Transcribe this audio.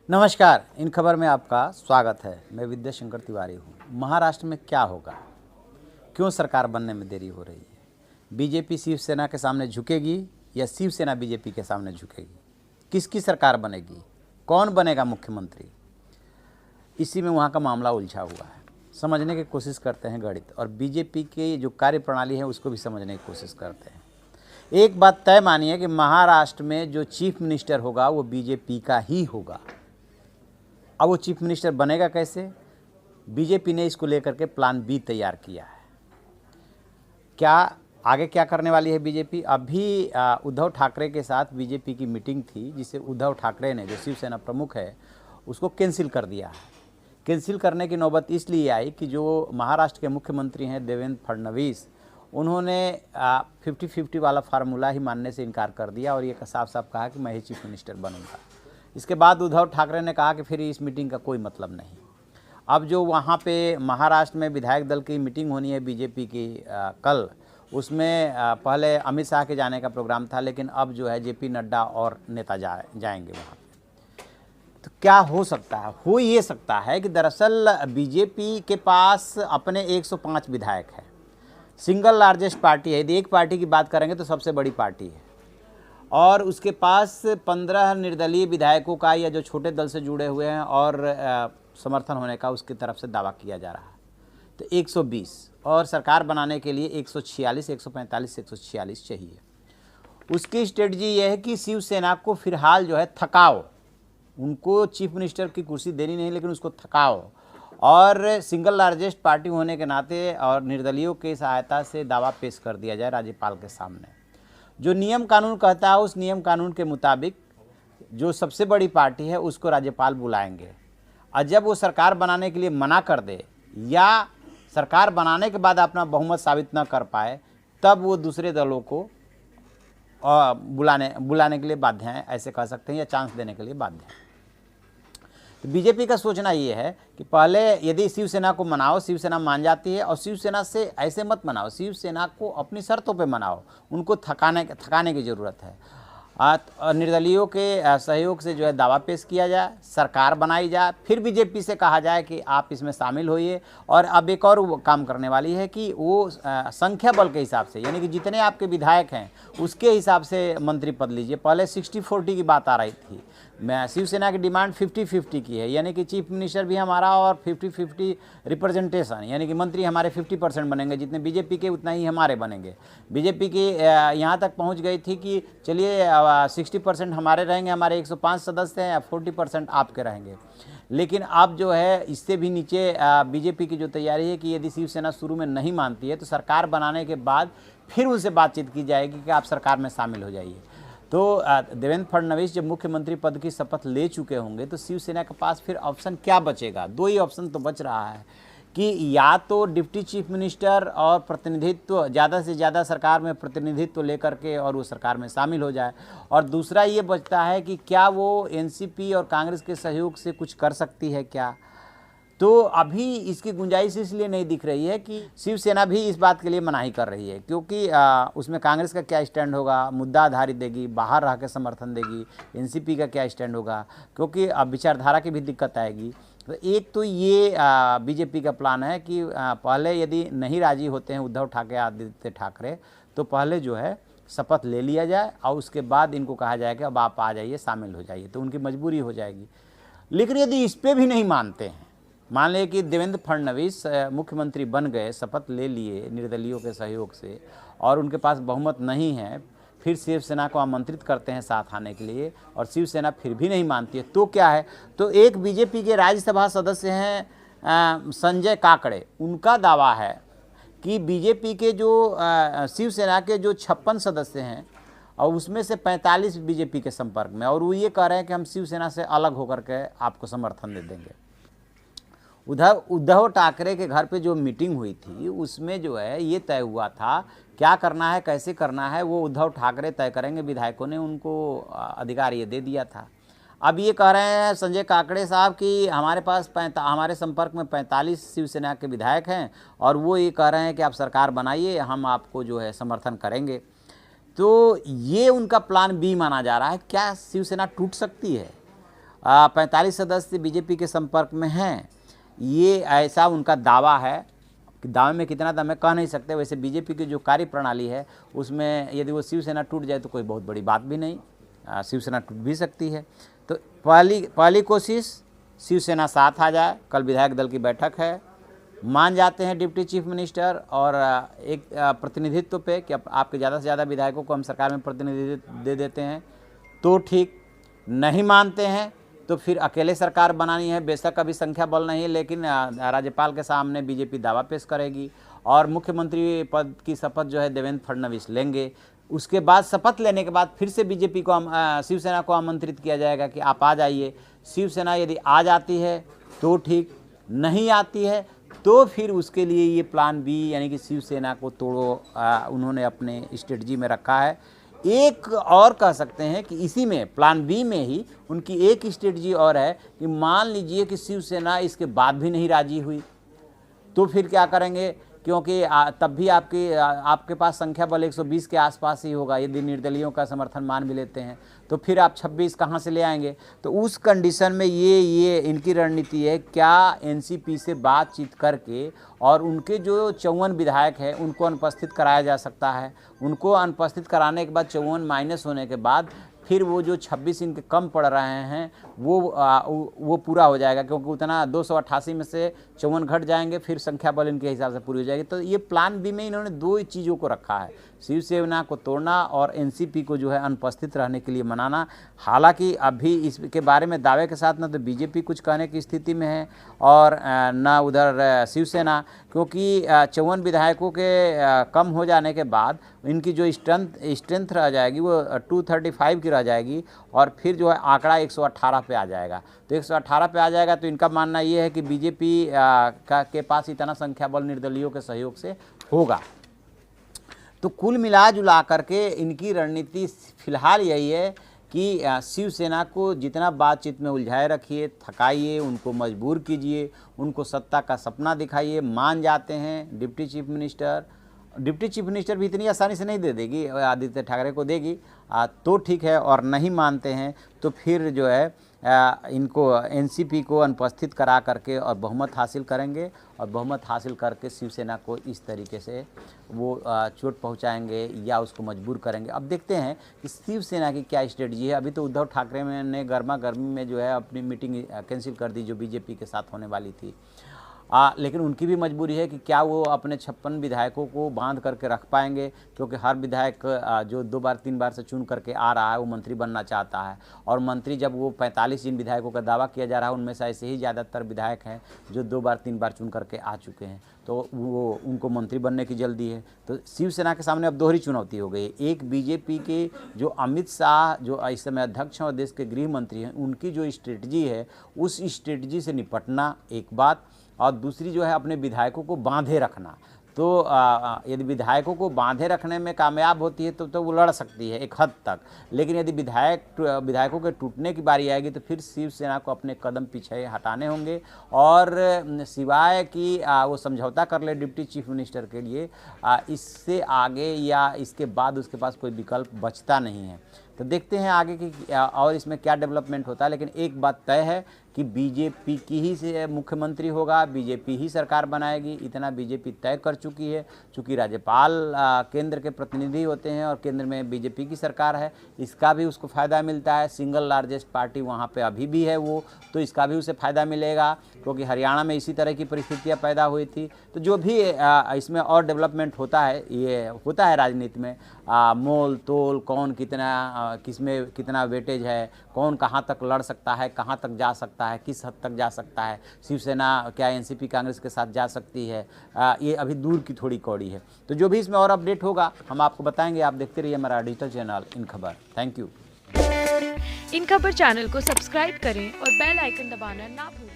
नमस्कार। इन खबर में आपका स्वागत है। मैं विद्या शंकर तिवारी हूँ। महाराष्ट्र में क्या होगा, क्यों सरकार बनने में देरी हो रही है, बीजेपी शिवसेना के सामने झुकेगी या शिवसेना बीजेपी के सामने झुकेगी, किसकी सरकार बनेगी, कौन बनेगा मुख्यमंत्री, इसी में वहाँ का मामला उलझा हुआ है। समझने की कोशिश करते हैं गणित, और बीजेपी की जो कार्यप्रणाली है उसको भी समझने की कोशिश करते हैं। एक बात तय मानिए कि महाराष्ट्र में जो चीफ मिनिस्टर होगा वो बीजेपी का ही होगा। अब वो चीफ मिनिस्टर बनेगा कैसे, बीजेपी ने इसको लेकर के प्लान बी तैयार किया है। क्या आगे क्या करने वाली है बीजेपी? अभी उद्धव ठाकरे के साथ बीजेपी की मीटिंग थी, जिसे उद्धव ठाकरे ने, जो शिवसेना प्रमुख है, उसको कैंसिल कर दिया है। कैंसिल करने की नौबत इसलिए आई कि जो महाराष्ट्र के मुख्यमंत्री हैं देवेंद्र फडणवीस, उन्होंने 50-50 वाला फार्मूला ही मानने से इनकार कर दिया और ये साफ साफ कहा कि मैं ही चीफ मिनिस्टर बनूंगा। इसके बाद उद्धव ठाकरे ने कहा कि फिर इस मीटिंग का कोई मतलब नहीं। अब जो वहाँ पे महाराष्ट्र में विधायक दल की मीटिंग होनी है बीजेपी की कल, उसमें पहले अमित शाह के जाने का प्रोग्राम था, लेकिन अब जो है जेपी नड्डा और नेता जाएंगे वहाँ पे। तो क्या हो सकता है? हो ये सकता है कि दरअसल बीजेपी के पास अपने 105 विधायक हैं, सिंगल लार्जेस्ट पार्टी है। यदि एक पार्टी की बात करेंगे तो सबसे बड़ी पार्टी है, और उसके पास 15 निर्दलीय विधायकों का या जो छोटे दल से जुड़े हुए हैं और समर्थन होने का उसकी तरफ से दावा किया जा रहा है। तो 120, और सरकार बनाने के लिए 146, 145, 146 चाहिए। उसकी स्ट्रेटजी यह है कि शिवसेना को फिलहाल जो है थकाओ, उनको चीफ मिनिस्टर की कुर्सी देनी नहीं, लेकिन उसको थकाओ, और सिंगल लार्जेस्ट पार्टी होने के नाते और निर्दलीयों की सहायता से दावा पेश कर दिया जाए राज्यपाल के सामने। जो नियम कानून कहता है उस नियम कानून के मुताबिक जो सबसे बड़ी पार्टी है उसको राज्यपाल बुलाएंगे, और जब वो सरकार बनाने के लिए मना कर दे या सरकार बनाने के बाद अपना बहुमत साबित न कर पाए, तब वो दूसरे दलों को बुलाने के लिए बाध्य हैं, ऐसे कह सकते हैं, या चांस देने के लिए बाध्य हैं। तो बीजेपी का सोचना ये है कि पहले यदि शिवसेना को मनाओ, शिवसेना मान जाती है, और शिवसेना से ऐसे मत मनाओ, शिवसेना को अपनी शर्तों पे मनाओ, उनको थकाने की ज़रूरत है। निर्दलीयों के सहयोग से जो है दावा पेश किया जाए, सरकार बनाई जाए, फिर बीजेपी से कहा जाए कि आप इसमें शामिल होइए। और अब एक और काम करने वाली है कि वो संख्या बल के हिसाब से, यानी कि जितने आपके विधायक हैं उसके हिसाब से मंत्री पद लीजिए। पहले 60-40 की बात आ रही थी, मैं शिवसेना की डिमांड 50-50 की है, यानी कि चीफ मिनिस्टर भी हमारा और 50-50 रिप्रेजेंटेशन, यानी कि मंत्री हमारे 50% बनेंगे, जितने बीजेपी के उतना ही हमारे बनेंगे। बीजेपी की यहाँ तक पहुँच गई थी कि चलिए 60% हमारे रहेंगे, हमारे 105 सदस्य हैं, 40% आपके रहेंगे। लेकिन अब जो है इससे भी नीचे बीजेपी की जो तैयारी है कि यदि शिवसेना शुरू में नहीं मानती है तो सरकार बनाने के बाद फिर उनसे बातचीत की जाएगी कि आप सरकार में शामिल हो जाइए। तो देवेंद्र फडणवीस जब मुख्यमंत्री पद की शपथ ले चुके होंगे तो शिवसेना के पास फिर ऑप्शन क्या बचेगा? दो ही ऑप्शन तो बच रहा है कि या तो डिप्टी चीफ मिनिस्टर और प्रतिनिधित्व, ज़्यादा से ज़्यादा सरकार में प्रतिनिधित्व लेकर के और वो सरकार में शामिल हो जाए, और दूसरा ये बचता है कि क्या वो एनसीपी और कांग्रेस के सहयोग से कुछ कर सकती है क्या। तो अभी इसकी गुंजाइश इसलिए नहीं दिख रही है कि शिवसेना भी इस बात के लिए मनाही कर रही है, क्योंकि उसमें कांग्रेस का क्या स्टैंड होगा, मुद्दा आधारित देगी, बाहर रह के समर्थन देगी, एनसीपी का क्या स्टैंड होगा, क्योंकि विचारधारा की भी दिक्कत आएगी। तो एक तो ये बीजेपी का प्लान है कि पहले यदि नहीं राजी होते हैं उद्धव ठाकरे, आदित्य ठाकरे, तो पहले जो है शपथ ले लिया जाए और उसके बाद इनको कहा जाए कि अब आप आ जाइए, शामिल हो जाइए, तो उनकी मजबूरी हो जाएगी। लेकिन यदि इस पर भी नहीं मानते हैं, मान लें कि देवेंद्र फडणवीस मुख्यमंत्री बन गए, शपथ ले लिए निर्दलीयों के सहयोग से, और उनके पास बहुमत नहीं है, फिर शिवसेना को आमंत्रित करते हैं साथ आने के लिए, और शिवसेना फिर भी नहीं मानती है, तो क्या है? तो एक बीजेपी के राज्यसभा सदस्य हैं संजय काकड़े, उनका दावा है कि बीजेपी के जो शिवसेना के जो 56 सदस्य हैं और उसमें से 45 बीजेपी के संपर्क में, और वो ये कह रहे हैं कि हम शिवसेना से अलग होकर के आपको समर्थन दे देंगे। उद्धव ठाकरे के घर पे जो मीटिंग हुई थी उसमें जो है ये तय हुआ था क्या करना है, कैसे करना है, वो उद्धव ठाकरे तय करेंगे, विधायकों ने उनको अधिकार ये दे दिया था। अब ये कह रहे हैं संजय काकड़े साहब कि हमारे पास हमारे संपर्क में 45 शिवसेना के विधायक हैं, और वो ये कह रहे हैं कि आप सरकार बनाइए, हम आपको जो है समर्थन करेंगे। तो ये उनका प्लान बी माना जा रहा है। क्या शिवसेना टूट सकती है? 45 सदस्य बीजेपी के संपर्क में हैं, ये ऐसा उनका दावा है। दावे में कितना दम है कह नहीं सकते। वैसे बीजेपी की जो कार्यप्रणाली है उसमें यदि वो शिवसेना टूट जाए तो कोई बहुत बड़ी बात भी नहीं, शिवसेना टूट भी सकती है। तो पहली कोशिश शिवसेना साथ आ जाए। कल विधायक दल की बैठक है, मान जाते हैं डिप्टी चीफ मिनिस्टर और एक प्रतिनिधित्व पे कि आपके ज़्यादा से ज़्यादा विधायकों को हम सरकार में प्रतिनिधित्व दे देते हैं तो ठीक, नहीं मानते हैं तो फिर अकेले सरकार बनानी है। बेशक अभी संख्या बल नहीं है, लेकिन राज्यपाल के सामने बीजेपी दावा पेश करेगी और मुख्यमंत्री पद की शपथ जो है देवेंद्र फडणवीस लेंगे। उसके बाद शपथ लेने के बाद फिर से बीजेपी को शिवसेना को आमंत्रित किया जाएगा कि आप आ जाइए। शिवसेना यदि आ जाती है तो ठीक, नहीं आती है तो फिर उसके लिए ये प्लान बी यानी कि शिवसेना को तोड़ो उन्होंने अपने स्ट्रेटजी में रखा है। एक और कह सकते हैं कि इसी में प्लान बी में ही उनकी एक स्ट्रेटजी और है कि मान लीजिए कि शिवसेना इसके बाद भी नहीं राजी हुई तो फिर क्या करेंगे, क्योंकि तब भी आपके पास संख्या बल 120 के आसपास ही होगा यदि निर्दलीयों का समर्थन मान भी लेते हैं, तो फिर आप 26 कहाँ से ले आएंगे। तो उस कंडीशन में ये इनकी रणनीति है, क्या एनसीपी से बातचीत करके और उनके जो 54 विधायक हैं उनको अनुपस्थित कराया जा सकता है। उनको अनुपस्थित कराने के बाद 54 माइनस होने के बाद फिर वो जो 26 इनके कम पड़ रहे हैं वो पूरा हो जाएगा, क्योंकि उतना 288 में से 54 घट जाएंगे, फिर संख्या बल इनके हिसाब से पूरी हो जाएगी। तो ये प्लान बी में इन्होंने दो चीज़ों को रखा है, शिवसेना को तोड़ना और एनसीपी को जो है अनुपस्थित रहने के लिए मनाना। हालांकि अभी इसके बारे में दावे के साथ न तो बीजेपी कुछ कहने की स्थिति में है और न उधर शिवसेना, क्योंकि 54 विधायकों के कम हो जाने के बाद इनकी जो स्ट्रेंथ रह जाएगी वो 235 की रह जाएगी और फिर जो है आंकड़ा 118 पे आ जाएगा। तो 118 पे आ जाएगा तो इनका मानना ये है कि बीजेपी के पास इतना संख्या बल निर्दलीयों के सहयोग से होगा। तो कुल मिला जुला करके इनकी रणनीति फिलहाल यही है कि शिवसेना को जितना बातचीत में उलझाए रखिए, थकाइए, उनको मजबूर कीजिए, उनको सत्ता का सपना दिखाइए। मान जाते हैं डिप्टी चीफ मिनिस्टर भी इतनी आसानी से नहीं दे देगी, आदित्य ठाकरे को देगी तो ठीक है, और नहीं मानते हैं तो फिर जो है इनको एनसीपी को अनुपस्थित करा करके और बहुमत हासिल करेंगे और बहुमत हासिल करके शिवसेना को इस तरीके से वो चोट पहुंचाएंगे या उसको मजबूर करेंगे। अब देखते हैं कि शिवसेना की क्या स्ट्रेटजी है। अभी तो उद्धव ठाकरे ने गर्मा गर्मी में जो है अपनी मीटिंग कैंसिल कर दी जो बीजेपी के साथ होने वाली थी, लेकिन उनकी भी मजबूरी है कि क्या वो अपने 56 विधायकों को बांध करके रख पाएंगे, क्योंकि हर विधायक जो 2 बार 3 बार से चुन करके आ रहा है वो मंत्री बनना चाहता है, और मंत्री जब वो 45 जिन विधायकों का दावा किया जा रहा है उनमें से ऐसे ही ज़्यादातर विधायक हैं जो 2 बार 3 बार चुन करके आ चुके हैं, तो वो उनको मंत्री बनने की जल्दी है। तो शिवसेना के सामने अब दोहरी चुनौती हो गई है। एक बीजेपी के जो अमित शाह जो इस समय अध्यक्ष हैं और देश के गृह मंत्री हैं, उनकी जो स्ट्रेटजी है उस स्ट्रेटजी से निपटना एक बात, और दूसरी जो है अपने विधायकों को बांधे रखना। तो यदि विधायकों को बांधे रखने में कामयाब होती है तो वो लड़ सकती है एक हद तक, लेकिन यदि विधायकों के टूटने की बारी आएगी तो फिर शिवसेना को अपने कदम पीछे हटाने होंगे, और सिवाय कि वो समझौता कर ले डिप्टी चीफ मिनिस्टर के लिए, इससे आगे या इसके बाद उसके पास कोई विकल्प बचता नहीं है। तो देखते हैं आगे की और इसमें क्या डेवलपमेंट होता है, लेकिन एक बात तय है कि बीजेपी की ही से मुख्यमंत्री होगा, बीजेपी ही सरकार बनाएगी, इतना बीजेपी तय कर चुकी है। चूँकि राज्यपाल केंद्र के प्रतिनिधि होते हैं और केंद्र में बीजेपी की सरकार है, इसका भी उसको फ़ायदा मिलता है। सिंगल लार्जेस्ट पार्टी वहाँ पे अभी भी है वो, तो इसका भी उसे फ़ायदा मिलेगा, क्योंकि हरियाणा में इसी तरह की परिस्थितियाँ पैदा हुई थी। तो जो भी इसमें और डेवलपमेंट होता है, ये होता है राजनीति में, मोल तोल, कौन कितना किसमें कितना वेटेज है, कौन कहाँ तक लड़ सकता है, कहाँ तक जा सकता है, किस हद तक जा सकता है, शिवसेना क्या एनसीपी कांग्रेस के साथ जा सकती है, ये अभी दूर की थोड़ी कौड़ी है। तो जो भी इसमें और अपडेट होगा हम आपको बताएंगे। आप देखते रहिए हमारा डिजिटल चैनल इन खबर। Thank you. इन खबर चैनल को सब्सक्राइब करें और बेल आइकन दबाना ना भूलें।